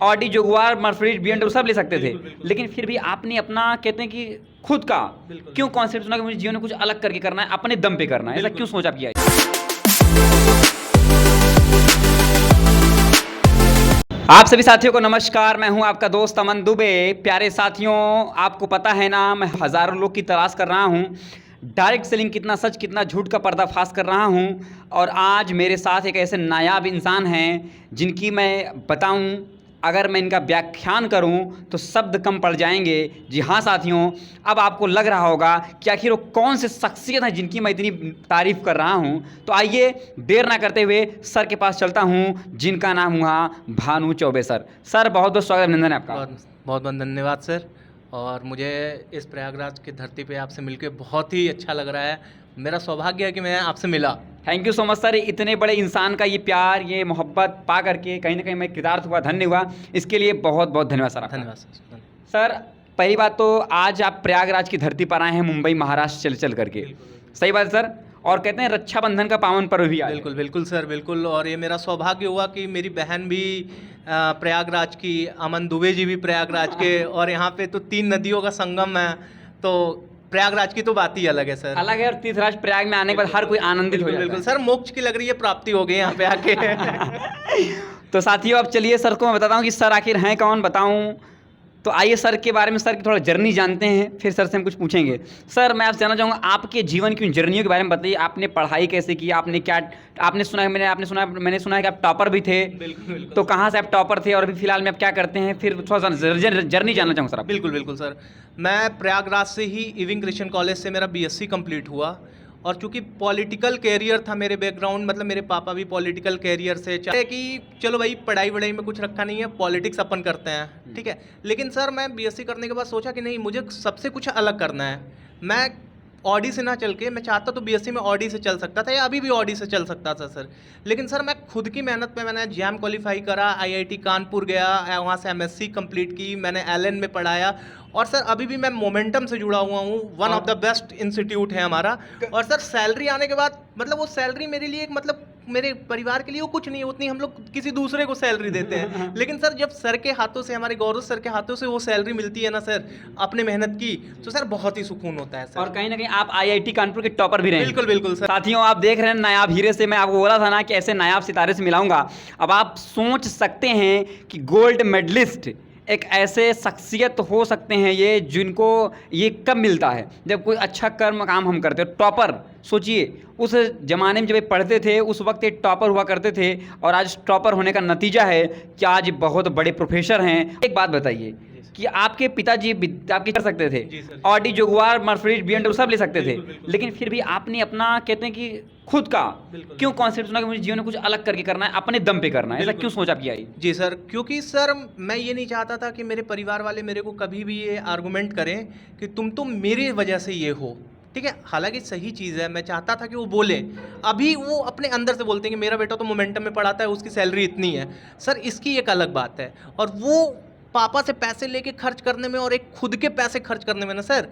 Audi, Jaguar, Mercedes, BMW सब ले सकते थे, लेकिन फिर भी आपने अपना कहते हैं कि खुद का क्यों कॉन्सेप्ट सुना कि मुझे जीवन में कुछ अलग करके करना है, अपने दम पे करना है, ऐसा क्यों सोचा किया? आप सभी साथियों को नमस्कार, मैं हूं आपका दोस्त अमन दुबे। प्यारे साथियों, आपको पता है ना, मैं हज़ारों लोग की तलाश कर रहा हूं, डायरेक्ट सेलिंग कितना सच कितना झूठ का पर्दाफाश कर रहा हूं। और आज मेरे साथ एक ऐसे नायाब इंसान हैं जिनकी मैं बताऊं, अगर मैं इनका व्याख्यान करूं तो शब्द कम पड़ जाएंगे। जी हाँ साथियों, अब आपको लग रहा होगा कि आखिर वो कौन से शख्सियत है जिनकी मैं इतनी तारीफ़ कर रहा हूं। तो आइए देर ना करते हुए सर के पास चलता हूं, जिनका नाम हुआ भानु चौबे सर। सर बहुत बहुत स्वागत, अभिनंदन है आपका। बहुत बहुत धन्यवाद सर। और मुझे इस प्रयागराज की धरती पे आपसे मिलकर बहुत ही अच्छा लग रहा है। मेरा सौभाग्य है कि मैं आपसे मिला। Thank you so much sir. इतने बड़े इंसान का ये प्यार, ये मोहब्बत पा करके कहीं ना कहीं मैं कृतार्थ हुआ, धन्य हुआ। इसके लिए बहुत बहुत धन्यवाद सर आपका। धन्यवाद सर। सर पहली बात तो आज आप प्रयागराज की धरती पर आए हैं, मुंबई महाराष्ट्र चल करके। सही बात है सर। और कहते हैं रक्षाबंधन का पावन पर्व भी आज। बिल्कुल बिल्कुल सर, बिल्कुल। और ये मेरा सौभाग्य हुआ कि मेरी बहन भी प्रयागराज की, अमन दुबे जी भी प्रयागराज के, और यहाँ पे तो 3 नदियों का संगम है, तो प्रयागराज की तो बात ही अलग है सर। अलग है। और तीर्थराज प्रयाग में आने के बाद हर कोई आनंदित हो जाता है। बिल्कुल सर, मोक्ष की लग रही है प्राप्ति हो गई यहाँ पे आके। तो साथियों, अब चलिए सर को मैं बताता हूँ कि सर आखिर हैं कौन, बताऊँ। तो आइए सर के बारे में, सर की थोड़ा जर्नी जानते हैं, फिर सर से हम कुछ पूछेंगे। सर मैं आपसे जानना चाहूँगा, आपके जीवन की जर्नियों के बारे में बताइए। आपने पढ़ाई कैसे की, आपने क्या, आपने सुना है, मैंने सुना है कि आप टॉपर भी थे। बिल्कुल। तो कहाँ से आप टॉपर थे और अभी फिलहाल में आप क्या करते हैं, फिर थोड़ा सा जर्नी जानना चाहूँगा सर आप। बिल्कुल बिल्कुल सर। मैं प्रयागराज से ही इविंग क्रिश्चियन कॉलेज से मेरा BSc कंप्लीट हुआ। और चूंकि पॉलिटिकल कैरियर था मेरे बैकग्राउंड, मतलब मेरे पापा भी पॉलिटिकल कैरियर से चाहे कि चलो भाई पढ़ाई वढ़ाई में कुछ रखा नहीं है, पॉलिटिक्स अपन करते हैं, ठीक है। लेकिन सर मैं BSc करने के बाद सोचा कि नहीं, मुझे सबसे कुछ अलग करना है। मैं ऑडी से ना चल के, मैं चाहता तो BSc में ऑडी से चल सकता था, या अभी भी ऑडी से चल सकता था सर। लेकिन सर मैं खुद की मेहनत पे मैंने JAM क्वालिफाई करा, IIT कानपुर गया, वहाँ से MSc कंप्लीट की, मैंने LN में पढ़ाया। और सर अभी भी मैं मोमेंटम से जुड़ा हुआ हूँ, one of the best institute है हमारा। और सर सैलरी आने के बाद, मतलब वो सैलरी मेरे लिए एक, मतलब मेरे परिवार के लिए वो कुछ नहीं है, उतनी हम लोग किसी दूसरे को सैलरी देते हैं। लेकिन सर जब सर के हाथों से, हमारे गौरव सर के हाथों से वो सैलरी मिलती है ना सर, अपने मेहनत की, तो सर बहुत ही सुकून होता है सर। और कहीं ना कहीं आप IIT कानपुर के टॉपर भी रहे। बिल्कुल बिल्कुल सर। साथियों आप देख रहे हैं नायाब हीरे से, मैं आपको बोला था ना कि ऐसे नायाब सितारे से मिलाऊंगा। अब आप सोच सकते हैं कि गोल्ड मेडलिस्ट एक ऐसे शख्सियत हो सकते हैं ये, जिनको ये कब मिलता है, जब कोई अच्छा कर्म काम हम करते हैं। टॉपर सोचिए, उस ज़माने में जब ये पढ़ते थे उस वक्त ये टॉपर हुआ करते थे, और आज टॉपर होने का नतीजा है कि आज बहुत बड़े प्रोफेसर हैं। एक बात बताइए कि आपके पिताजी आपके कर सकते थे, ऑडी, जगुआर, मर्सिडीज, BMW सब ले सकते थे, लेकिन फिर भी आपने अपना कहते हैं कि खुद का क्यों कॉन्सेप्ट सुना कि मुझे जीवन में कुछ अलग करके करना है, अपने दम पे करना है, ऐसा क्यों सोचा किया? जी सर, क्योंकि सर मैं ये नहीं चाहता था कि मेरे परिवार वाले मेरे को कभी भी ये आर्गूमेंट करें कि तुम तो मेरी वजह से ये हो, ठीक है। हालांकि सही चीज़ है, मैं चाहता था कि वो बोले। अभी वो अपने अंदर से बोलते हैं कि मेरा बेटा तो मोमेंटम में पढ़ाता है, उसकी सैलरी इतनी है। सर इसकी एक अलग बात है। और वो पापा से पैसे लेके खर्च करने में और एक खुद के पैसे खर्च करने में ना सर,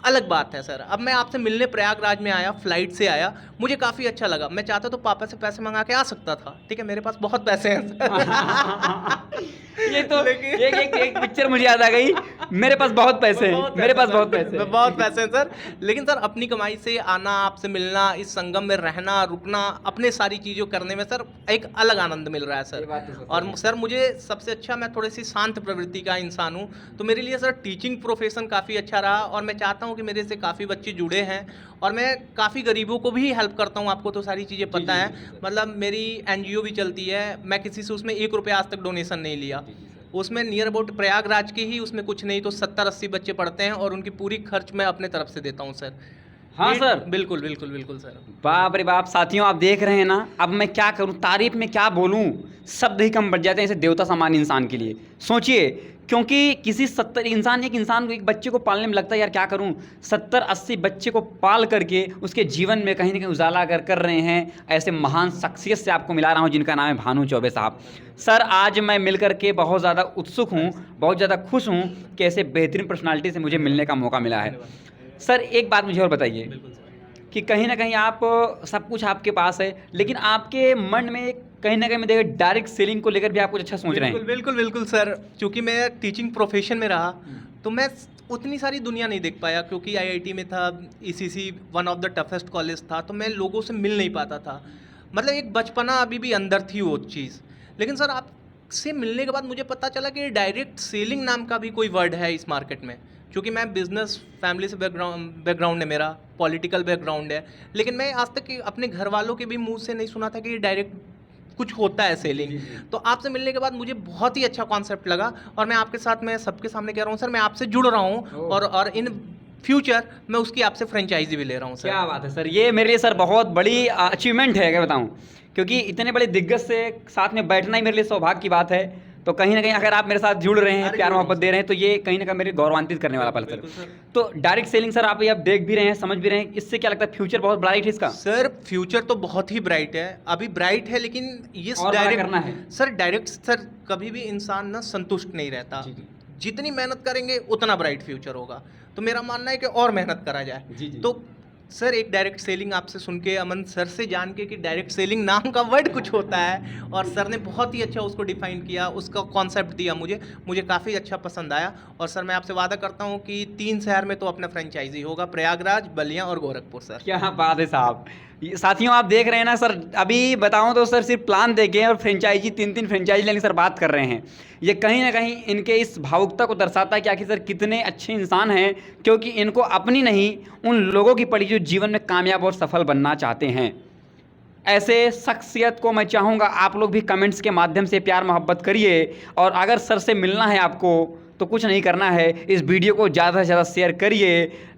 अलग बात है सर। अब मैं आपसे मिलने प्रयागराज में आया, फ्लाइट से आया, मुझे काफ़ी अच्छा लगा। मैं चाहता तो पापा से पैसे मंगा के आ सकता था, ठीक है, मेरे पास बहुत पैसे हैं सर। ये तो एक पिक्चर मुझे याद आ गई, मेरे पास बहुत पैसे हैं, मेरे पास बहुत पैसे हैं, बहुत पैसे हैं सर। लेकिन सर अपनी कमाई से आना, आपसे मिलना, इस संगम में रहना, रुकना, अपने सारी चीज़ों करने में सर एक अलग आनंद मिल रहा है सर। और सर मुझे सबसे अच्छा, मैं थोड़ी सी शांत प्रवृत्ति का इंसान हूँ, तो मेरे लिए सर टीचिंग प्रोफेशन काफ़ी अच्छा रहा। और मैं चाहता हूँ कि मेरे से काफ़ी बच्चे जुड़े हैं, और मैं काफ़ी गरीबों को भी हेल्प करता हूँ। आपको तो सारी चीज़ें पता है, मतलब मेरी NGO भी चलती है, मैं किसी से उसमें 1 रुपया आज तक डोनेशन नहीं लिया। उसमें नियर अबाउट प्रयागराज के ही, उसमें कुछ नहीं तो 70-80 बच्चे पढ़ते हैं, और उनकी पूरी खर्च मैं अपने तरफ से देता हूँ सर। हाँ सर, बिल्कुल बिल्कुल बिल्कुल सर। बाप रे बाप। साथियों आप देख रहे हैं ना, अब मैं क्या करूं, तारीफ में क्या बोलूं, शब्द ही कम बढ़ जाते हैं ऐसे देवता समान इंसान के लिए। सोचिए, क्योंकि किसी 70 इंसान, एक इंसान को, एक बच्चे को पालने में लगता है यार क्या करूं, 70-80 बच्चे को पाल करके उसके जीवन में कहीं ना कहीं उजाला कर रहे हैं। ऐसे महान शख्सियत से आपको मिला रहा हूं जिनका नाम है भानु चौबे साहब। सर आज मैं मिल करके बहुत ज़्यादा उत्सुक हूँ, बहुत ज़्यादा खुश हूँ कि ऐसे बेहतरीन पर्सनालिटी से मुझे मिलने का मौका मिला है। सर एक बात मुझे और बताइए कि कहीं ना कहीं आप, सब कुछ आपके पास है, लेकिन आपके मन में एक कहीं ना कहीं मैं देखा डायरेक्ट सेलिंग को लेकर भी आप कुछ अच्छा सोच रहे हैं। बिल्कुल बिल्कुल सर, क्योंकि मैं टीचिंग प्रोफेशन में रहा तो मैं उतनी सारी दुनिया नहीं देख पाया, क्योंकि आईआईटी में था, ECC one of the toughest college था, तो मैं लोगों से मिल नहीं पाता था। मतलब एक बचपना अभी भी अंदर थी वो चीज़। लेकिन सर आपसे मिलने के बाद मुझे पता चला कि डायरेक्ट सेलिंग नाम का भी कोई वर्ड है इस मार्केट में। क्योंकि मैं बिजनेस फैमिली से बैकग्राउंड है मेरा, पॉलिटिकल बैकग्राउंड है, लेकिन मैं आज तक अपने घर वालों के भी मुंह से नहीं सुना था कि डायरेक्ट कुछ होता है सेलिंग। तो आपसे मिलने के बाद मुझे बहुत ही अच्छा कॉन्सेप्ट लगा, और मैं आपके साथ, मैं सबके सामने कह रहा हूँ सर, मैं आपसे जुड़ रहा हूँ, और इन फ्यूचर मैं उसकी आपसे फ्रेंचाइजी भी ले रहा हूँ सर। क्या बात है सर, ये मेरे लिए सर बहुत बड़ी अचीवमेंट है, क्या बताऊँ, क्योंकि इतने बड़े दिग्गज से साथ में बैठना ही मेरे लिए सौभाग्य की बात है। तो कहीं ना कहीं अगर आप मेरे साथ जुड़ रहे हैं, प्यार मोहब्बत दे रहे हैं, तो ये कहीं ना कहीं मेरे गौरवान्वित करने वाला पल है सर। तो डायरेक्ट सेलिंग सर आप ये आप देख भी रहे हैं, समझ भी रहे हैं, इससे क्या लगता है फ्यूचर बहुत ब्राइट है इसका? सर फ्यूचर तो बहुत ही ब्राइट है, अभी ब्राइट है, लेकिन ये और डायरेक्ट करना है सर। डायरेक्ट सर कभी भी इंसान ना संतुष्ट नहीं रहता, जितनी मेहनत करेंगे उतना ब्राइट फ्यूचर होगा। तो मेरा मानना है कि और मेहनत करा जाए। तो सर एक डायरेक्ट सेलिंग आपसे सुन के, अमन सर से जान के कि डायरेक्ट सेलिंग नाम का वर्ड कुछ होता है, और सर ने बहुत ही अच्छा उसको डिफाइन किया, उसका कॉन्सेप्ट दिया मुझे काफ़ी अच्छा पसंद आया। और सर मैं आपसे वादा करता हूँ कि 3 शहर में तो अपना फ्रेंचाइजी होगा, प्रयागराज, बलिया और गोरखपुर सर। क्या बात है साहब। साथियों आप देख रहे हैं ना सर, अभी बताऊं तो सर सिर्फ प्लान देके और फ्रेंचाइजी 3-3 फ्रेंचाइजी लेने की सर बात कर रहे हैं। ये कहीं ना कहीं इनके इस भावुकता को दर्शाता है कि आखिर सर कितने अच्छे इंसान हैं, क्योंकि इनको अपनी नहीं उन लोगों की पड़ी जो जीवन में कामयाब और सफल बनना चाहते हैं। ऐसे शख्सियत को मैं चाहूँगा आप लोग भी कमेंट्स के माध्यम से प्यार मोहब्बत करिए, और अगर सर से मिलना है आपको तो कुछ नहीं करना है, इस वीडियो को ज़्यादा से ज़्यादा शेयर करिए,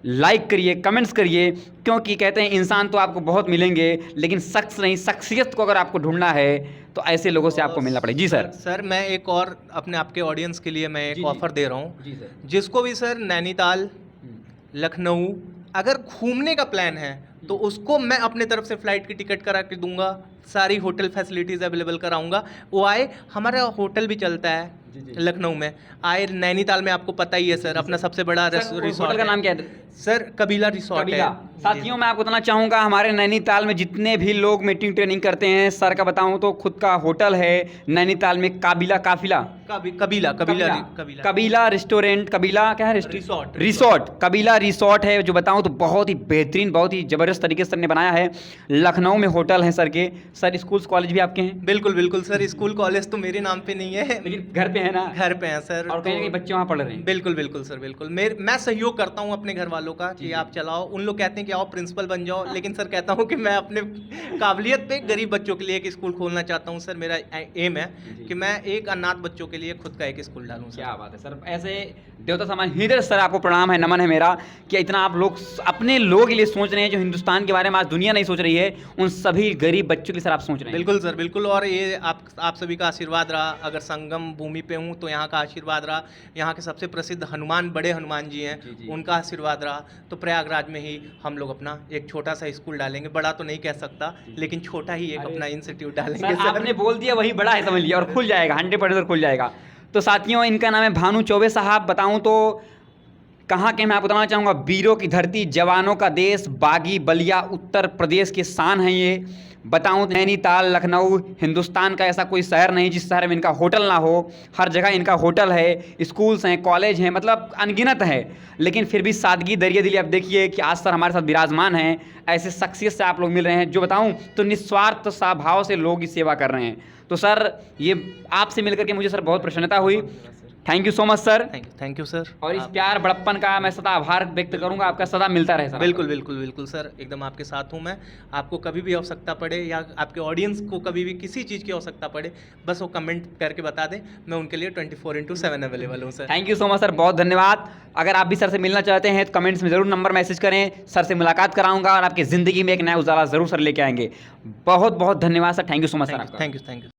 लाइक करिए, कमेंट्स करिए, क्योंकि कहते हैं इंसान तो आपको बहुत मिलेंगे, लेकिन शख्स नहीं, शख्सियत को अगर आपको ढूंढना है तो ऐसे लोगों से आपको मिलना पड़ेगा। जी सर। सर मैं एक और अपने आपके ऑडियंस के लिए मैं एक ऑफ़र दे रहा हूँ, जिसको भी सर नैनीताल, लखनऊ अगर घूमने का प्लान है तो उसको मैं अपने तरफ से फ़्लाइट की टिकट करा के दूंगा, सारी होटल फैसिलिटीज़ अवेलेबल कराऊंगा। वो आए, हमारा होटल भी चलता है लखनऊ में, आए नैनीताल में, आपको पता ही है सर, अपना सबसे बड़ा रिसोर्ट का नाम क्या है सर? कबीला रिसोर्ट है। साथियों मैं आपको बताना चाहूँगा, हमारे नैनीताल में जितने भी लोग मीटिंग ट्रेनिंग करते हैं, सर का बताऊँ तो खुद का होटल है नैनीताल में, कबीला रेस्टोरेंट, कबीला क्या है, रिसोर्ट, कबीला रिसोर्ट है, जो बताऊँ तो बहुत ही बेहतरीन, बहुत ही ज़बरदस्त तरीके से सर ने बनाया है। लखनऊ में होटल है सर के। सर स्कूल कॉलेज भी आपके हैं? बिल्कुल बिल्कुल सर, स्कूल कॉलेज तो मेरे नाम पे नहीं है, लेकिन घर पे है ना? घर पे है सर, और कहीं ना कहीं बच्चे वहाँ पढ़ रहे हैं। बिल्कुल बिल्कुल सर, बिल्कुल। मैं सहयोग करता हूँ अपने घर वालों का कि आप चलाओ, उन लोग कहते हैं कि आओ प्रिंसिपल बन जाओ, लेकिन सर कहता हूँ कि मैं अपने काबिलियत पे गरीब बच्चों के लिए एक स्कूल खोलना चाहता हूँ सर। मेरा एम है कि मैं एक अनाथ बच्चों के लिए खुद का एक स्कूल डालूँ। क्या बात है सर, ऐसे देवता समान हृदय सर आपको प्रणाम है, नमन है मेरा कि इतना आप लोग अपने लोगों के लिए सोच रहे हैं, जो हिंदुस्तान के बारे में आज दुनिया नहीं सोच रही है, उन सभी गरीब बच्चों के सर आप सोच रहे हैं। बिल्कुल सर, बिल्कुल। और ये आप सभी का आशीर्वाद रहा, अगर संगम भूमि पे हूँ तो यहाँ का आशीर्वाद रहा, यहाँ के सबसे प्रसिद्ध हनुमान, बड़े हनुमान जी हैं, उनका आशीर्वाद रहा, तो प्रयागराज में ही हम लोग अपना एक छोटा सा स्कूल डालेंगे। बड़ा तो नहीं कह सकता, लेकिन छोटा ही एक अपना इंस्टीट्यूट डालेंगे सर। आपने बोल दिया वही बड़ा है, समझ लिया, और खुल जाएगा, 100% खुल जाएगा। तो साथियों इनका नाम है भानु चौबे साहब। बताऊं तो कहाँ के, मैं आपको बताना चाहूँगा, वीरों की धरती, जवानों का देश, बागी बलिया उत्तर प्रदेश की शान है ये। बताऊँ नैनीताल, लखनऊ, हिंदुस्तान का ऐसा कोई शहर नहीं जिस शहर में इनका होटल ना हो। हर जगह इनका होटल है, स्कूल्स हैं, कॉलेज हैं, मतलब अनगिनत है, लेकिन फिर भी सादगी, दरिया दिली। अब देखिए कि आज सर हमारे साथ विराजमान हैं, ऐसे शख्सियत से आप लोग मिल रहे हैं, जो बताऊँ तो निस्वार्थ सा भाव से लोग की सेवा कर रहे हैं। तो सर ये आपसे मिलकर के मुझे सर बहुत प्रसन्नता हुई। Thank you so much sir. Thank you sir. और इस प्यार बड़प्पन का मैं सदा आभार व्यक्त करूंगा, आपका सदा मिलता रहे सर। बिल्कुल बिल्कुल बिल्कुल सर, एकदम आपके साथ हूँ मैं। आपको कभी भी आवश्यकता पड़े, या आपके ऑडियंस को कभी भी किसी चीज़ की आवश्यकता पड़े, बस वो कमेंट करके बता दें, मैं उनके लिए 24/7 अवेलेबल हूँ sir. Thank you so much sir, बहुत धन्यवाद। अगर आप भी सर से मिलना चाहते हैं तो कमेंट्स में ज़रूर नंबर मैसेज करें, सर से मुलाकात कराऊंगा और आपकी ज़िंदगी में एक नया उजाला ज़रूर सर लेके आएंगे। बहुत बहुत धन्यवाद sir, thank you so much sir. Thank you.